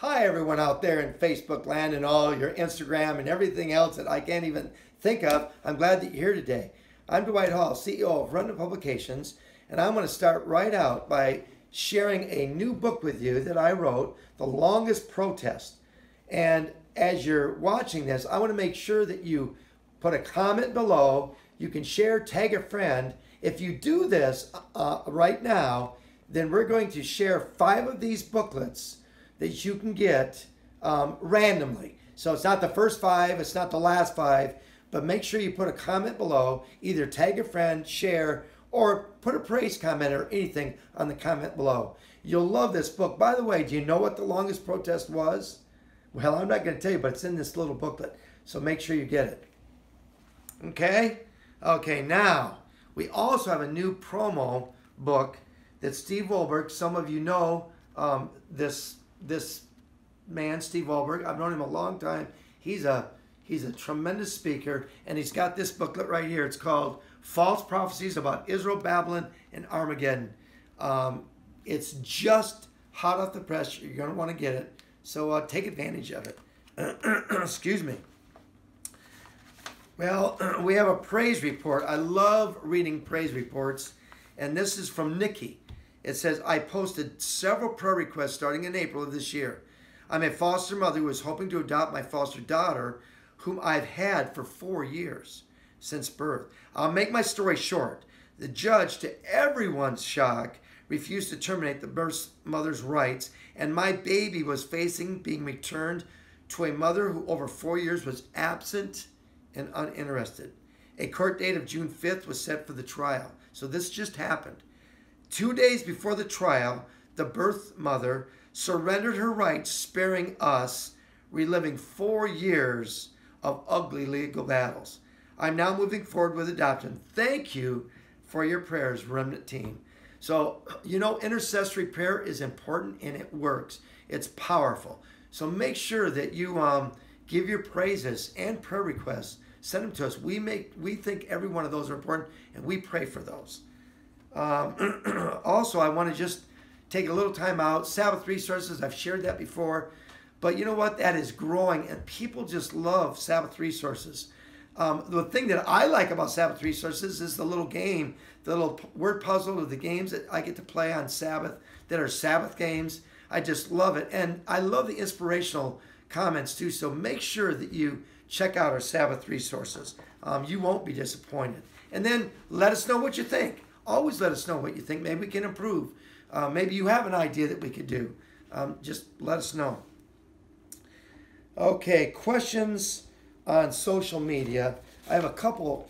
Hi, everyone out there in Facebook land and all your Instagram and everything else that I can't even think of. I'm glad that you're here today. I'm Dwight Hall, CEO of Remnant Publications, and I'm going to start right out by sharing a new book with you that I wrote, The Longest Protest. And as you're watching this, I want to make sure that you put a comment below. You can share, tag a friend. If you do this right now, then we're going to share 5 of these booklets that you can get randomly. So it's not the first 5, it's not the last 5, but make sure you put a comment below, either tag a friend, share, or put a praise comment or anything on the comment below. You'll love this book. By the way, do you know what The Longest Protest was? Well, I'm not going to tell you, but it's in this little booklet, so make sure you get it. Okay? Okay, now, we also have a new promo book that Steve Wolberg, some of you know this man, Steve Wolberg. I've known him a long time. He's a tremendous speaker, and he's got this booklet right here. It's called False Prophecies About Israel, Babylon, and Armageddon. It's just hot off the press. You're going to want to get it, so take advantage of it. Excuse me. Well, we have a praise report. I love reading praise reports, and this is from Nikki. It says, I posted several prayer requests starting in April of this year. I'm a foster mother who is hoping to adopt my foster daughter, whom I've had for 4 years since birth. I'll make my story short. The judge, to everyone's shock, refused to terminate the birth mother's rights, and my baby was facing being returned to a mother who over 4 years was absent and uninterested. A court date of June 5th was set for the trial. So this just happened. 2 days before the trial, the birth mother surrendered her rights, sparing us, reliving 4 years of ugly legal battles. I'm now moving forward with adoption. Thank you for your prayers, Remnant team. So, you know, intercessory prayer is important and it works. It's powerful. So make sure that you give your praises and prayer requests. Send them to us. We think every one of those are important, and we pray for those. Also, I want to just take a little time out. Sabbath resources, I've shared that before. But you know what? That is growing, and people just love Sabbath resources. The thing that I like about Sabbath resources is the little game, the little word puzzle, or the games that I get to play on Sabbath that are Sabbath games. I just love it. And I love the inspirational comments too. So make sure that you check out our Sabbath resources. You won't be disappointed. And then let us know what you think. Always let us know what you think. Maybe we can improve. Maybe you have an idea that we could do. Just let us know. Okay, questions on social media. I have a couple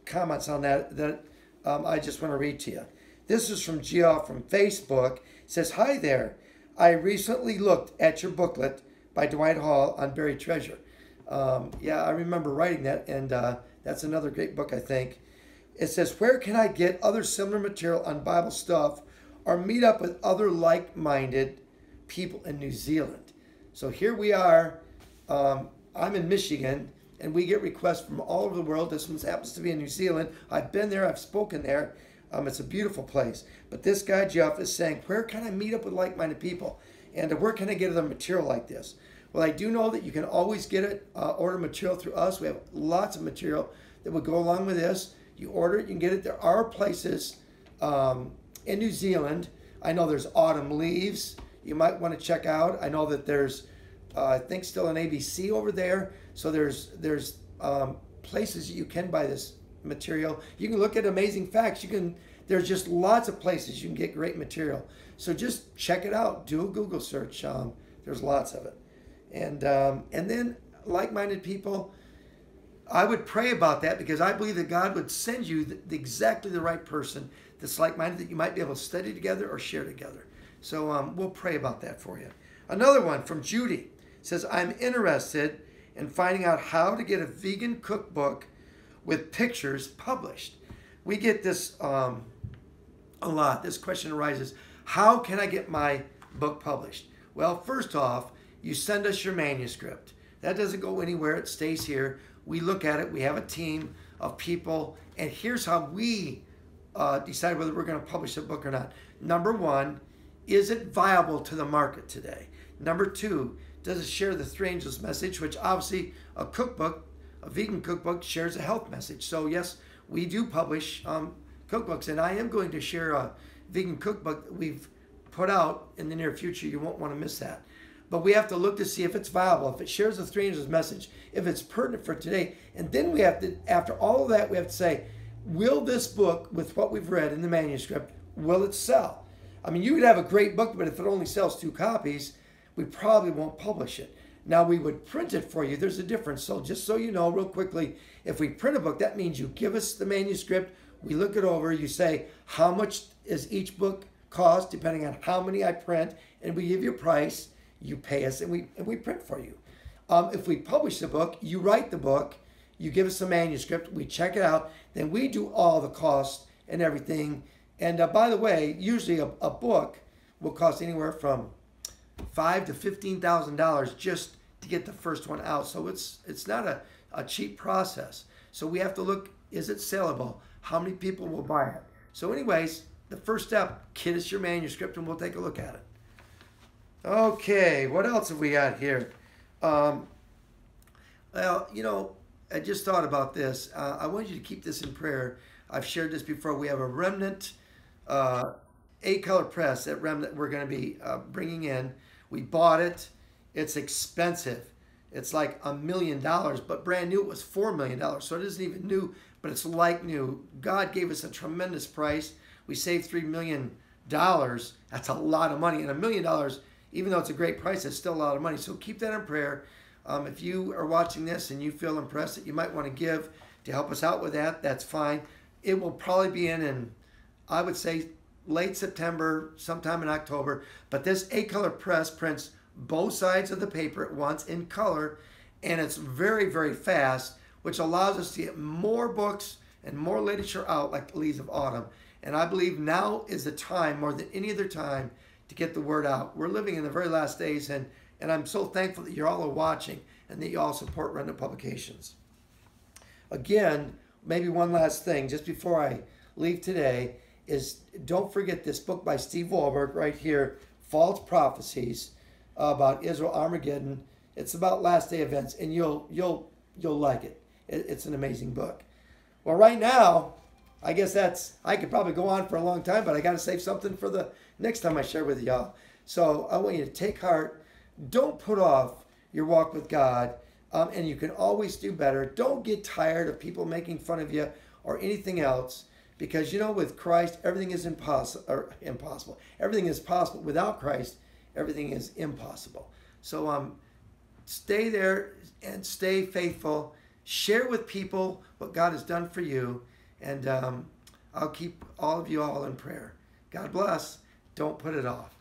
comments on that I just want to read to you. This is from Gia from Facebook. It says, hi there. I recently looked at your booklet by Dwight Hall on buried treasure. Yeah, I remember writing that, and that's another great book, I think. It says, where can I get other similar material on Bible stuff or meet up with other like-minded people in New Zealand? So here we are. I'm in Michigan, and we get requests from all over the world. This one happens to be in New Zealand. I've been there. I've spoken there. It's a beautiful place. But this guy, Jeff, is saying, where can I meet up with like-minded people? And where can I get other material like this? Well, I do know that you can always get it, order material through us. We have lots of material that would go along with this. You order it, you can get it. There are places in New Zealand. I know there's Autumn Leaves you might want to check out. I know that there's, I think, still an ABC over there. So there's places that you can buy this material. You can look at Amazing Facts. There's just lots of places you can get great material. So just check it out. Do a Google search. There's lots of it. And then like-minded people, I would pray about that, because I believe that God would send you exactly the right person that's like-minded that you might be able to study together or share together. So we'll pray about that for you. Another one from Judy says, I'm interested in finding out how to get a vegan cookbook with pictures published. We get this a lot. This question arises, how can I get my book published? Well, first off, you send us your manuscript. That doesn't go anywhere. It stays here. We look at it. We have a team of people. And here's how we decide whether we're going to publish a book or not. Number one, is it viable to the market today? Number 2, does it share the 3 angels message, which obviously a cookbook, a vegan cookbook, shares a health message. So yes, we do publish cookbooks, and I am going to share a vegan cookbook that we've put out in the near future. You won't want to miss that. But we have to look to see if it's viable, if it shares the 3 angels message, if it's pertinent for today. And then we have to, after all of that, we have to say, will this book, with what we've read in the manuscript, will it sell? I mean, you could have a great book, but if it only sells 2 copies, we probably won't publish it. Now, we would print it for you. There's a difference. So just so you know, real quickly, if we print a book, that means you give us the manuscript, we look it over, you say, how much is each book cost, depending on how many I print, and we give you a price, you pay us, and we print for you. If we publish the book, you write the book, you give us the manuscript, we check it out, then we do all the costs and everything. And by the way, usually a book will cost anywhere from $5,000 to $15,000 just to get the first one out. So it's not a cheap process. So we have to look, is it sellable? How many people will buy it? So anyways, the first step, get us your manuscript and we'll take a look at it. Okay, what else have we got here? Well, you know, I just thought about this. I want you to keep this in prayer. I've shared this before. We have a remnant 8-color press that remnant we're going to be bringing in. We bought it. It's expensive. It's like $1 million, but brand new it was $4 million. So it isn't even new, but it's like new. God gave us a tremendous price. We saved $3 million. That's a lot of money. And $1 million, even though it's a great price, it's still a lot of money. So keep that in prayer. If you are watching this and you feel impressed that you might want to give to help us out with that, that's fine. It will probably be in, I would say, late September, sometime in October. But this 8-color press prints both sides of the paper at once in color, and it's very, very fast, which allows us to get more books and more literature out like the leaves of autumn. And I believe now is the time, more than any other time, to get the word out. We're living in the very last days, and I'm so thankful that you all are watching and that you all support Remnant Publications. Again, maybe one last thing just before I leave today is don't forget this book by Steve Wahlberg right here, False Prophecies, about Israel Armageddon. It's about last day events, and you'll like it. It's an amazing book. Well, right now, I guess I could probably go on for a long time, but I got to save something for the next time I share with y'all. So I want you to take heart. Don't put off your walk with God, and you can always do better. Don't get tired of people making fun of you or anything else, because, you know, with Christ, everything is impossible. Everything is possible. Without Christ, everything is impossible. So stay there and stay faithful. Share with people what God has done for you, and I'll keep all of you all in prayer. God bless. Don't put it off.